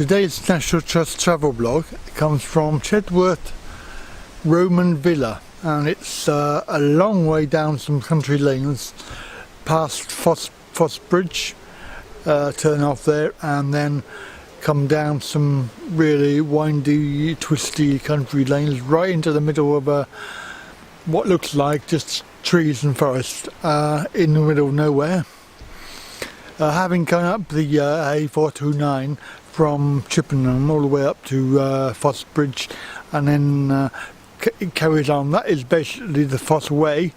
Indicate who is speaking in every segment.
Speaker 1: Today's National Trust travel blog comes from Chedworth Roman Villa, and it's a long way down some country lanes past Fossebridge, turn off there and then come down some really windy, twisty country lanes right into the middle of what looks like just trees and forest in the middle of nowhere. Having come up the A429 from Chippenham all the way up to Fossebridge, and then it carries on. That is basically the Fosse Way,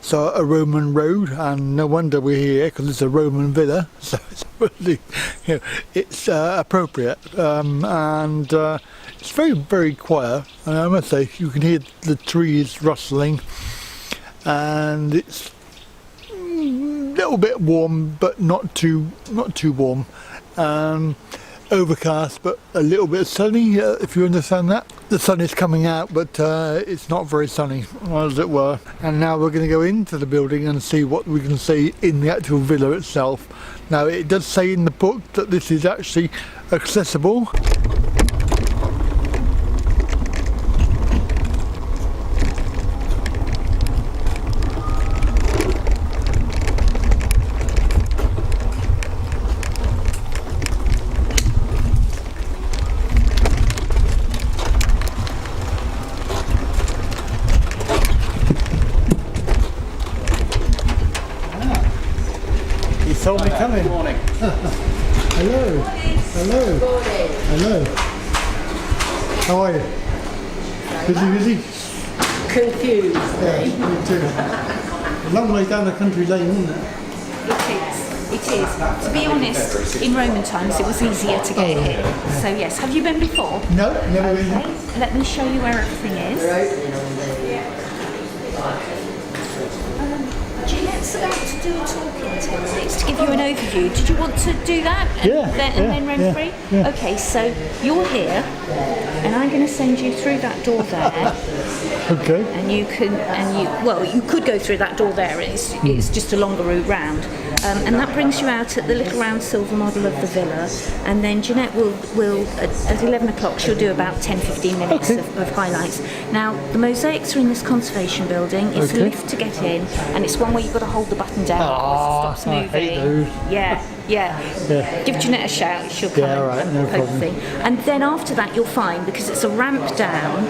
Speaker 1: so a Roman road, and no wonder we're here because it's a Roman villa, so it's really, it's appropriate, and it's very, very quiet, and I must say you can hear the trees rustling, and it's a little bit warm but not too warm. Overcast but a little bit sunny, if you understand that. The sun is coming out, but it's not very sunny, as it were. And now we're going to go into the building and see what we can see in the actual villa itself. Now it does say in the book that this is actually accessible. Saw me coming.
Speaker 2: Good morning.
Speaker 1: Hello. Hello. Hello. How are you? Busy?
Speaker 3: Confused.
Speaker 1: Yeah, me too. A long way down the country lane, isn't it?
Speaker 3: It is. To be honest, in Roman times it was easier to get here. So yes, have you been before?
Speaker 1: No, never been.
Speaker 3: Okay, let me show you where everything is. Jeanette's about to do a talk in 10 minutes to give you an overview. Did you want to do that and then run free?
Speaker 1: Yeah.
Speaker 3: Okay, so you're here, and I'm going to send you through that door there.
Speaker 1: Okay.
Speaker 3: And you could go through that door there. It's just a longer route round, and that brings you out at the little round silver model of the villa. And then Jeanette will at 11 o'clock she'll do about 10-15 minutes of highlights. Now the mosaics are in this conservation building. It's a lift to get in, and it's one where you've got to hold the button down otherwise it stops moving.
Speaker 1: I hate those.
Speaker 3: Yeah. Give Jeanette a shout. She'll come
Speaker 1: no
Speaker 3: poke
Speaker 1: problem.
Speaker 3: the thing. And then after that you'll find, because it's a ramp down.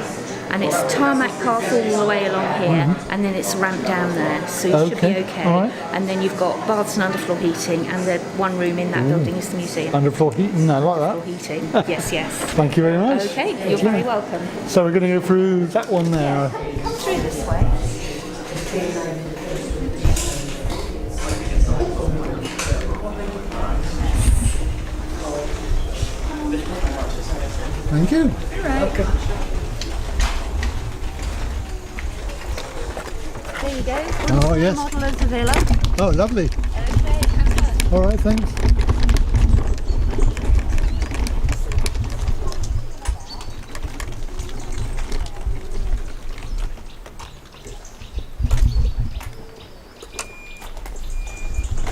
Speaker 3: And it's tarmac path all the way along here, and then it's a ramp down there, so you should be okay.
Speaker 1: Right.
Speaker 3: And then you've got baths and underfloor heating, and the one room in that building is the museum.
Speaker 1: Underfloor heating, I like that.
Speaker 3: Underfloor heating, yes.
Speaker 1: Thank you very much.
Speaker 3: Okay, you're very welcome.
Speaker 1: So we're going to go through that one there.
Speaker 3: Come through this way.
Speaker 1: Thank you.
Speaker 3: All right. Okay. There you go.
Speaker 1: Oh, yes.
Speaker 3: Model of the villa.
Speaker 1: Oh, lovely.
Speaker 3: Okay.
Speaker 1: All right, thanks.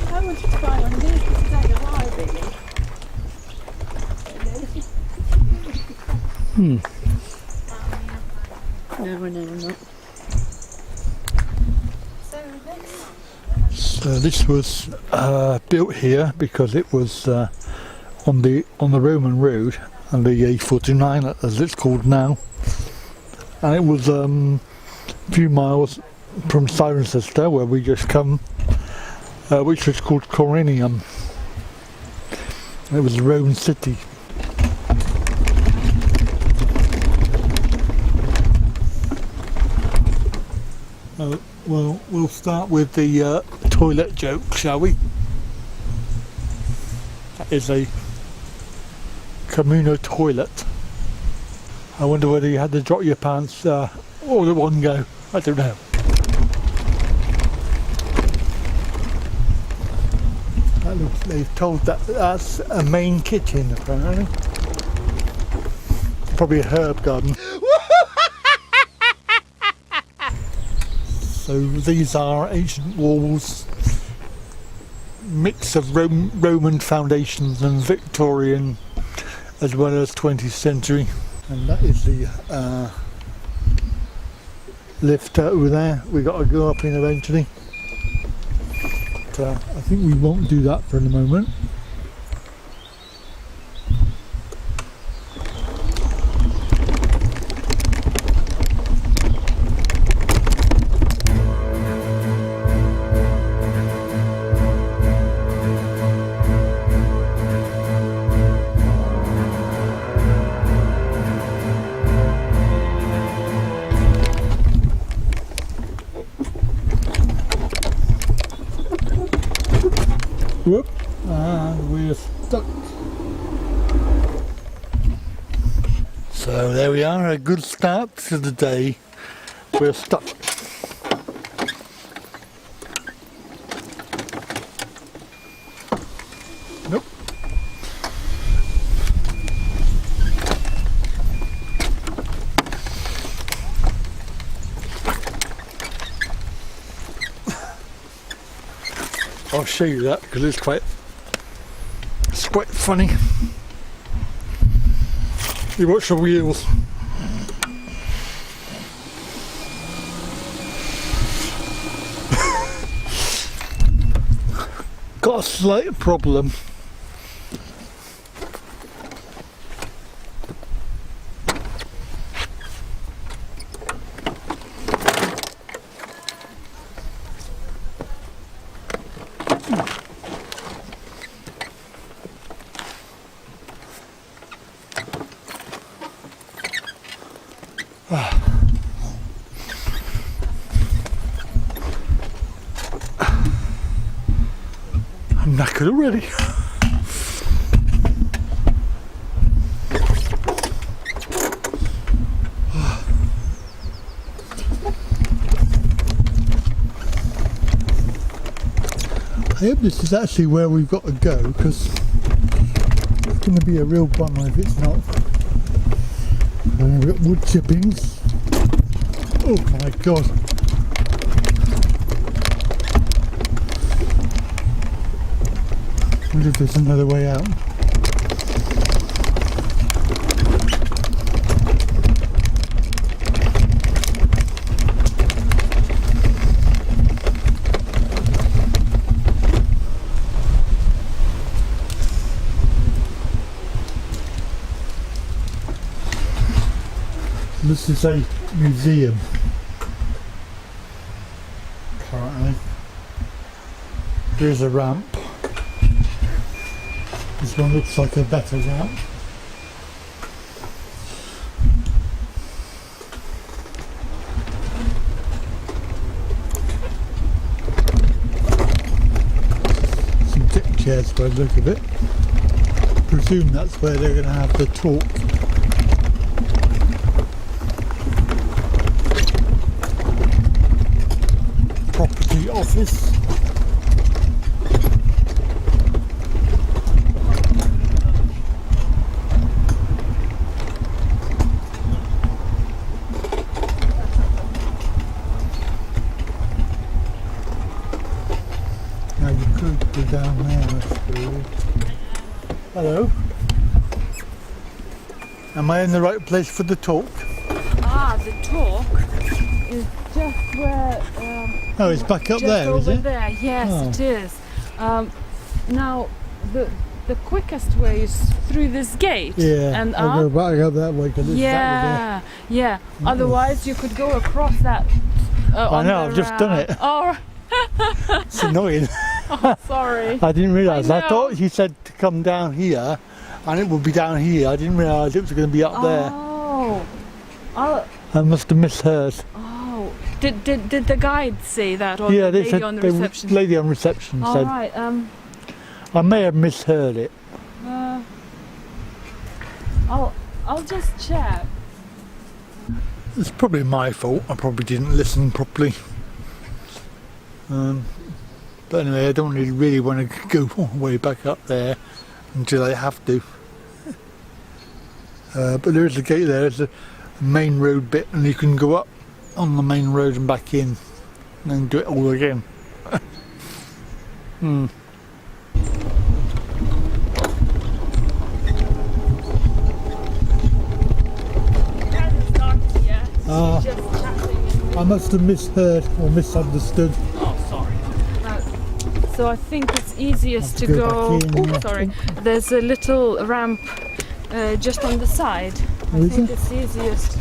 Speaker 4: I want to try on these to stay alive, really. No, I'm not.
Speaker 1: So this was built here because it was on the Roman road, and the A429 as it's called now, and it was a few miles from Cirencester, where we just come, which was called Corinium. It was a Roman city. Well, we'll start with the toilet joke, shall we? That is a communal toilet. I wonder whether you had to drop your pants all at one go. I don't know. That looks, they've told that that's a main kitchen apparently. Probably a herb garden. So these are ancient walls, mix of Roman foundations and Victorian as well as 20th century. And that is the lift over there. We got to go up in eventually. But I think we won't do that for the moment. Whoop, and we're stuck. So there we are, a good start to the day. We're stuck. Nope. I'll show you that because it's quite funny. You watch the wheels. Got a slight problem. I'm knackered already. I hope this is actually where we've got to go, because it's going to be a real bummer if it's not. We've got wood chippings. Oh my god. I wonder if there's another way out. This is a museum currently. Here's a ramp. This one looks like a better ramp. Some deck chairs by the look of it. I presume that's where they're going to have the talk. Property office. Now you could go down there, I suppose. Hello. Am I in the right place for the talk?
Speaker 4: Ah, the talk is just where.
Speaker 1: Oh, it's back up
Speaker 4: just
Speaker 1: there, is
Speaker 4: over
Speaker 1: it?
Speaker 4: there. Yes,
Speaker 1: Oh.
Speaker 4: it is. Now, the quickest way is through this gate.
Speaker 1: Yeah,
Speaker 4: and
Speaker 1: I'll
Speaker 4: up.
Speaker 1: go back up that way because it's
Speaker 4: Yeah, yeah. Otherwise, you could go across that.
Speaker 1: I know, I've just done it.
Speaker 4: Oh,
Speaker 1: It's annoying.
Speaker 4: sorry.
Speaker 1: I didn't realise. I
Speaker 4: know.
Speaker 1: thought you said to come down here and it would be down here. I didn't realise it was going to be up there.
Speaker 4: Oh,
Speaker 1: I must have misheard.
Speaker 4: oh. Did the guide say that, or
Speaker 1: Yeah,
Speaker 4: the
Speaker 1: they
Speaker 4: lady
Speaker 1: said
Speaker 4: on the
Speaker 1: the
Speaker 4: reception?
Speaker 1: lady on reception
Speaker 4: All
Speaker 1: said.
Speaker 4: right.
Speaker 1: I may have misheard it.
Speaker 4: I'll just check.
Speaker 1: It's probably my fault. I probably didn't listen properly. But anyway, I don't really want to go all the way back up there until I have to. But there is a gate there. It's a main road bit, and you can go up on the main road and back in, and then do it all again. Ah.
Speaker 4: just chatting.
Speaker 1: I must have misheard or misunderstood.
Speaker 4: So I think it's easiest to
Speaker 1: Go
Speaker 4: go.
Speaker 1: back in.
Speaker 4: Oh, sorry. There's a little ramp just on the side. I
Speaker 1: Is
Speaker 4: think
Speaker 1: it?
Speaker 4: it's easiest.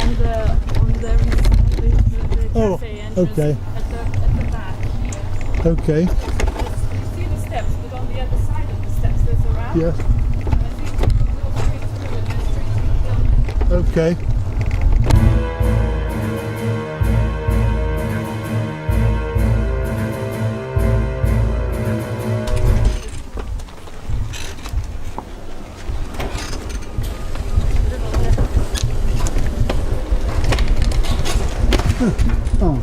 Speaker 4: On the
Speaker 1: Oh,
Speaker 4: cafe entrance
Speaker 1: okay.
Speaker 4: at the back here.
Speaker 1: Okay.
Speaker 4: You see the steps, but on the other side of the steps there's a ramp.
Speaker 1: Yeah.
Speaker 4: And I think you can go straight through and then straight to the building.
Speaker 1: Okay. Oh.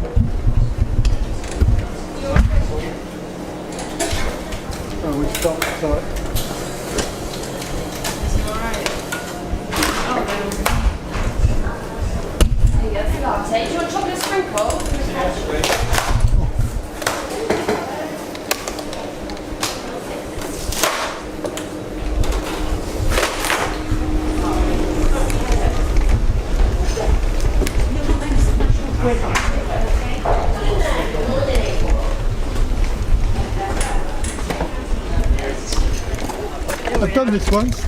Speaker 1: Oh, we stopped. Sorry.
Speaker 2: Latte. Do you want chocolate sprinkle?
Speaker 1: I've done this once.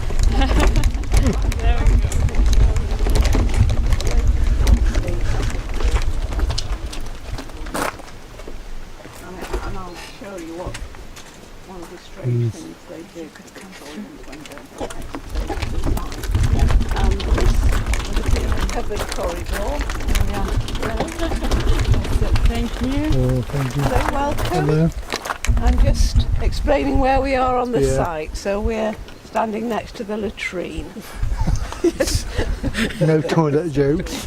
Speaker 5: And I'll show you what one of the strange things they did. This is a covered corridor.
Speaker 4: Thank you.
Speaker 1: Oh, thank you.
Speaker 5: So welcome.
Speaker 1: Hello.
Speaker 5: I'm just explaining where we are on the
Speaker 1: Yeah.
Speaker 5: site. So we're standing next to the latrine.
Speaker 1: No toilet jokes.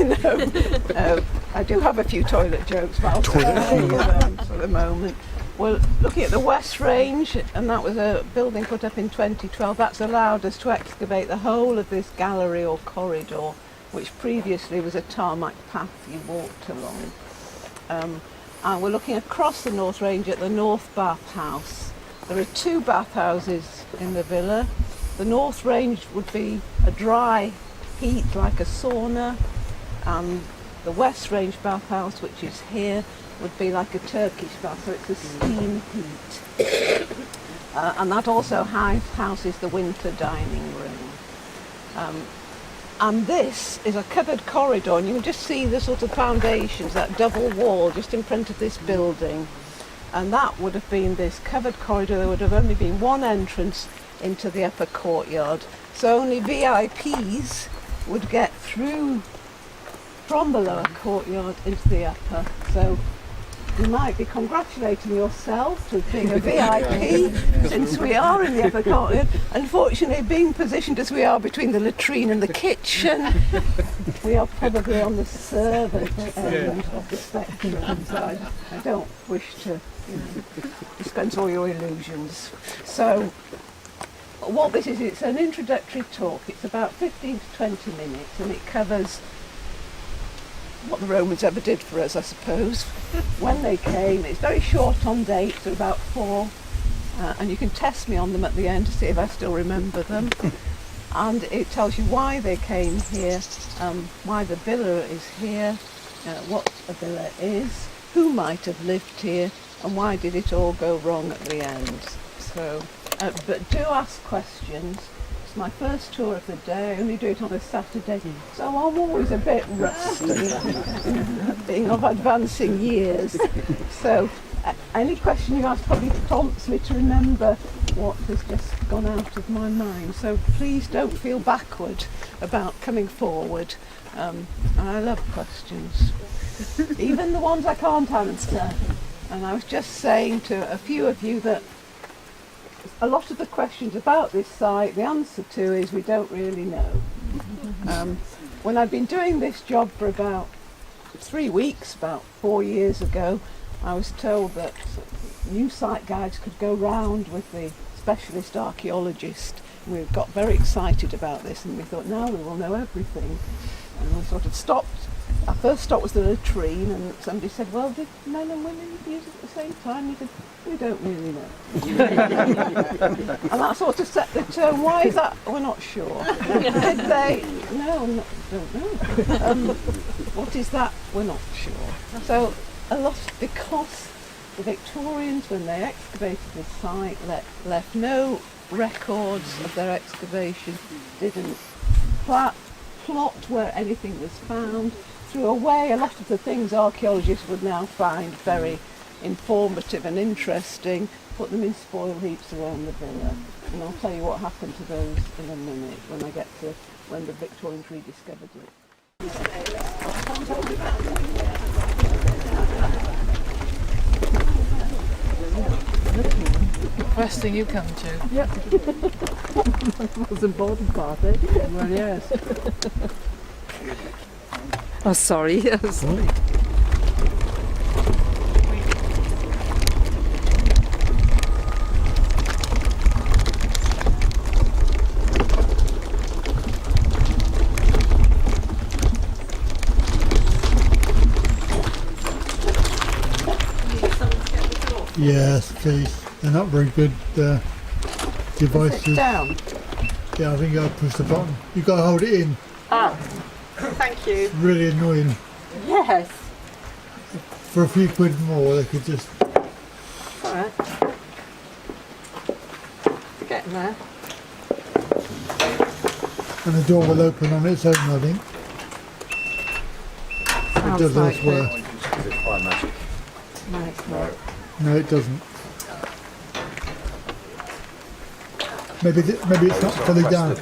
Speaker 5: I do have a few toilet jokes, but I'll spare them for the moment. We're looking at the West Range, and that was a building put up in 2012. That's allowed us to excavate the whole of this gallery or corridor, which previously was a tarmac path you walked along. And we're looking across the North Range at the North Bathhouse. There are two bathhouses in the villa. The North Range would be a dry heat like a sauna, and the West Range bathhouse, which is here, would be like a Turkish bath, so it's a steam heat. And that also houses the winter dining room. And this is a covered corridor, and you can just see the sort of foundations, that double wall just in front of this building. And that would have been this covered corridor. There would have only been one entrance into the upper courtyard. So only VIPs would get through from the lower courtyard into the upper. So you might be congratulating yourself for being a VIP since we are in the upper courtyard. Unfortunately, being positioned as we are between the latrine and the kitchen, we are probably on the servant end of the spectrum. So I don't wish to dispense all your illusions. So what this is, it's an introductory talk. It's about 15 to 20 minutes, and it covers what the Romans ever did for us, I suppose, when they came. It's very short on dates, so about 4, and you can test me on them at the end to see if I still remember them. And it tells you why they came here, why the villa is here, what a villa is, who might have lived here, and why did it all go wrong at the end. So, but do ask questions. It's my first tour of the day. I only do it on a Saturday, so I'm always a bit rusty, being of advancing years. So any question you ask probably prompts me to remember what has just gone out of my mind. So please don't feel backward about coming forward. And I love questions, even the ones I can't answer. And I was just saying to a few of you that a lot of the questions about this site, the answer to is we don't really know. When I'd been doing this job for about 3 weeks, about 4 years ago, I was told that new site guides could go round with the specialist archaeologist. And we got very excited about this, and we thought, now we will know everything. And we sort of stopped Our first stop was the latrine, and somebody said, well, did men and women use it at the same time? He said, we don't really know. And that sort of set the tone. Why is that? We're not sure. Did they? No, don't know. What is that? We're not sure. So a lot, because the Victorians, when they excavated the site, left no records of their excavation, didn't plot where anything was found, threw away a lot of the things archaeologists would now find very informative and interesting, put them in spoil heaps around the villa. And I'll tell you what happened to those in a minute when I get to when the Victorians rediscovered it.
Speaker 4: First thing you come to.
Speaker 5: Yep. Most important part, eh? Well, yes.
Speaker 4: Oh, sorry. Yes.
Speaker 1: Yes, please. They're not very good devices.
Speaker 5: Sit down.
Speaker 1: Yeah, I think I'll push the button. You've got to hold it in.
Speaker 5: Ah, thank you.
Speaker 1: It's really annoying.
Speaker 5: Yes.
Speaker 1: For a few quid more, they could just...
Speaker 5: All right. Getting there.
Speaker 1: And the door will open on its own, I think. It does
Speaker 5: like
Speaker 1: elsewhere.
Speaker 5: No, it's not.
Speaker 1: No, it doesn't. Maybe it's not fully down.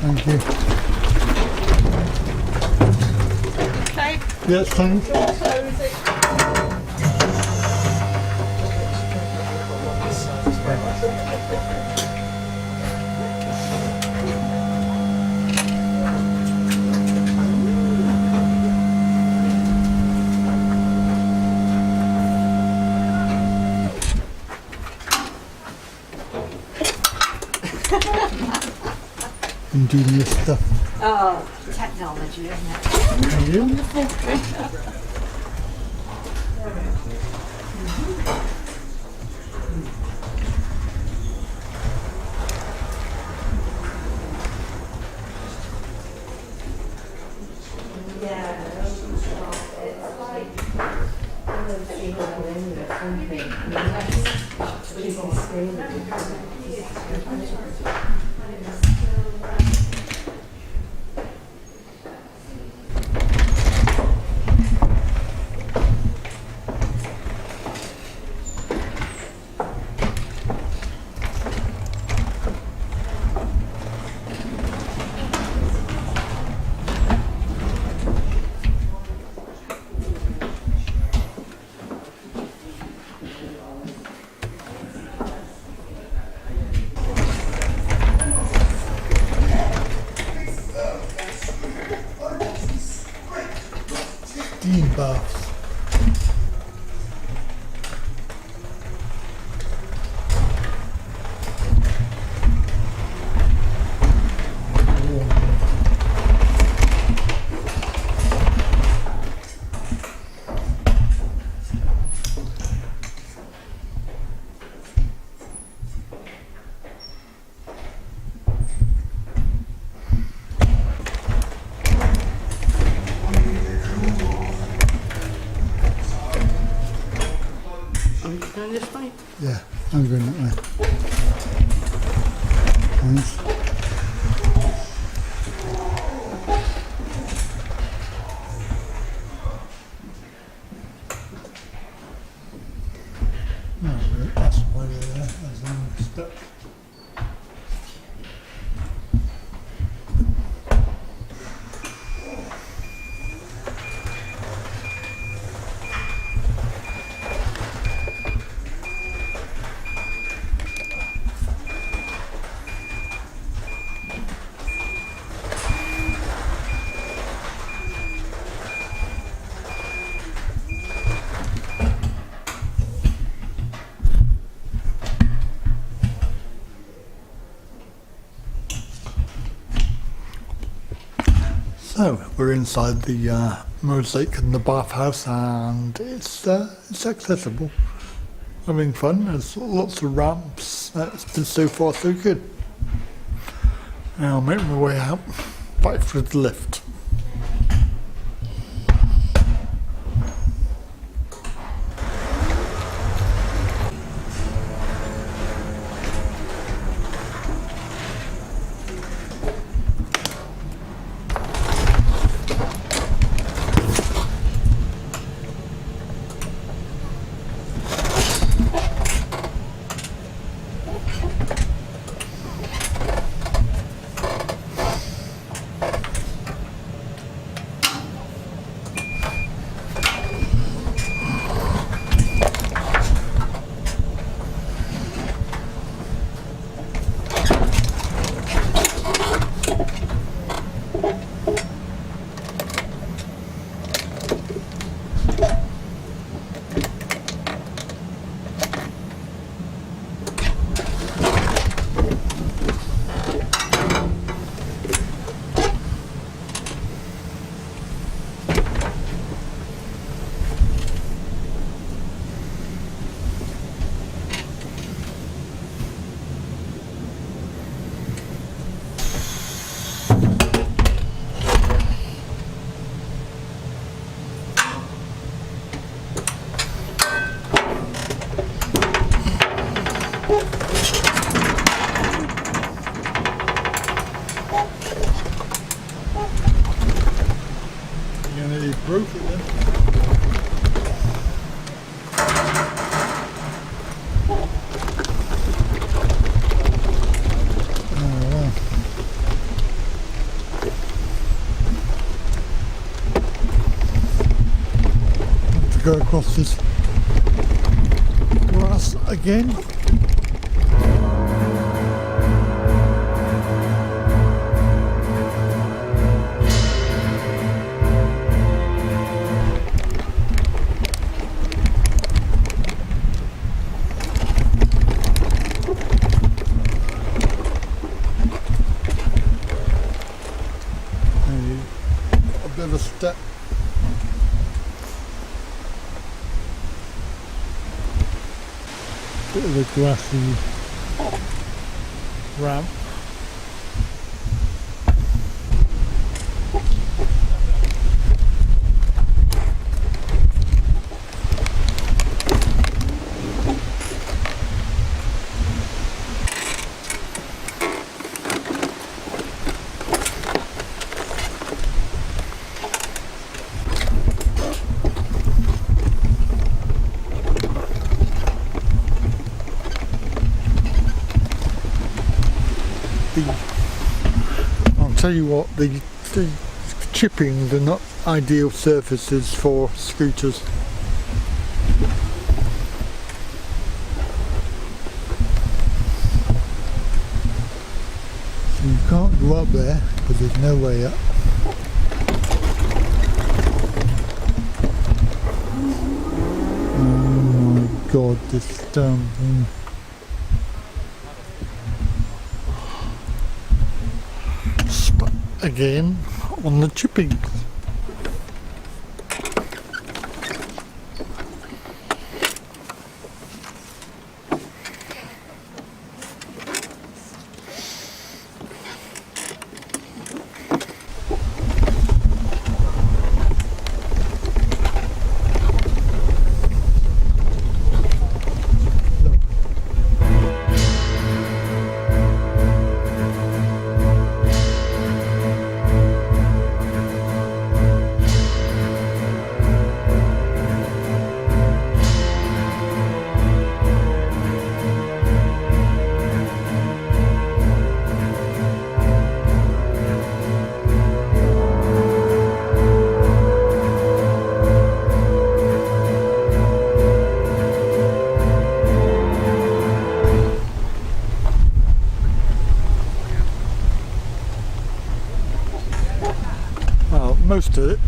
Speaker 1: Thank you.
Speaker 5: Okay.
Speaker 1: Yes, thanks. Ingenious stuff.
Speaker 6: Oh, technology, isn't it?
Speaker 1: Steam baths.
Speaker 5: Going this way?
Speaker 1: Yeah, I'm going that way. Thanks. No, that's why they're there. That's why I'm stuck. So we're inside the mosaic in the bathhouse, and it's accessible. Having fun. There's lots of ramps. It's been so far so good. And I'll make my way out back through the lift. Broke it then. Have to go across this grass again. A step. Bit of a grassy ramp. I'll tell you what, the chippings are not ideal surfaces for scooters. So you can't go up there because there's no way up. Oh my god, this stone thing. Again on the chippings.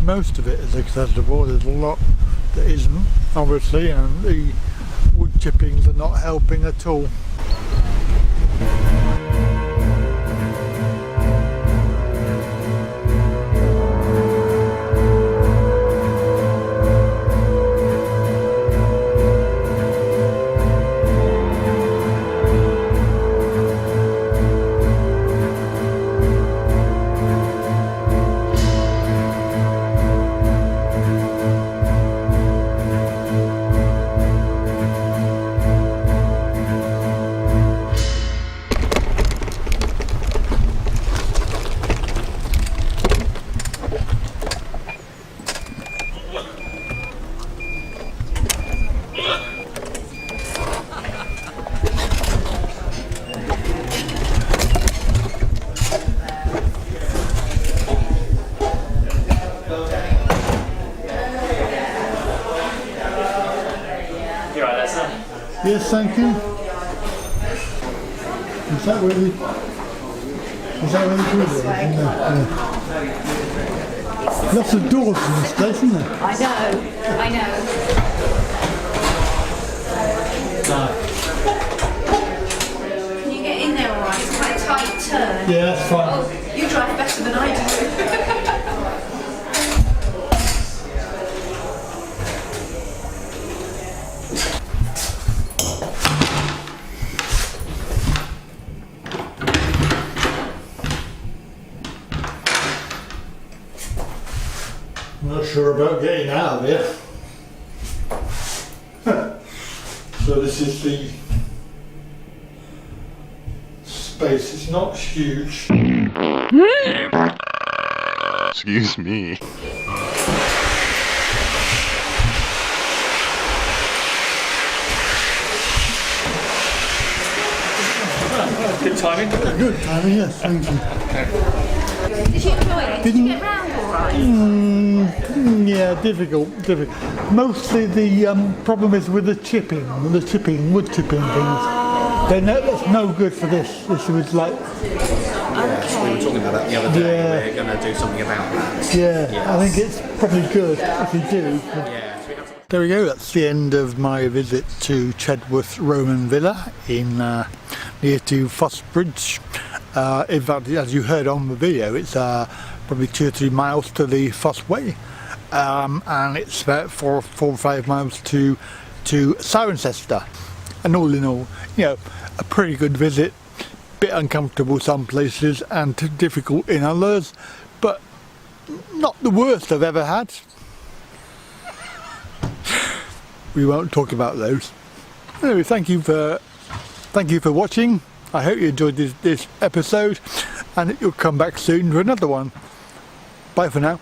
Speaker 1: Most of it is accessible. There's a lot that isn't, obviously, and the wood chippings are not helping at all. Yes, thank you. Is that where the toilet is? Yeah. Lots of doors in this place, isn't there?
Speaker 3: I know. Can you get in there all right? It's quite a tight turn.
Speaker 1: Yeah, that's fine.
Speaker 3: Oh, you drive better than I do.
Speaker 1: I'm not sure about getting out of here. So this is the space. It's not huge.
Speaker 7: Excuse me.
Speaker 8: Good timing.
Speaker 1: Good timing, yes, thank you.
Speaker 3: Did you enjoy it? Did you get round all right?
Speaker 1: Yeah, difficult. Mostly the problem is with the chipping, wood chipping things. That's no good for this. This was like...
Speaker 8: We were talking about that the other day.
Speaker 1: Yeah.
Speaker 8: We're going to do something about that.
Speaker 1: Yeah, I think it's probably good if you do.
Speaker 8: Yeah.
Speaker 1: There we go, that's the end of my visit to Chedworth Roman Villa in near to Fossebridge. In fact, as you heard on the video, it's probably 2 or 3 miles to the Fosse Way, and it's about 4 or 5 miles to Cirencester. And all in all, you know, a pretty good visit. Bit uncomfortable some places and difficult in others, but not the worst I've ever had. We won't talk about those. Anyway, thank you for watching. I hope you enjoyed this episode, and you'll come back soon for another one. Bye for now.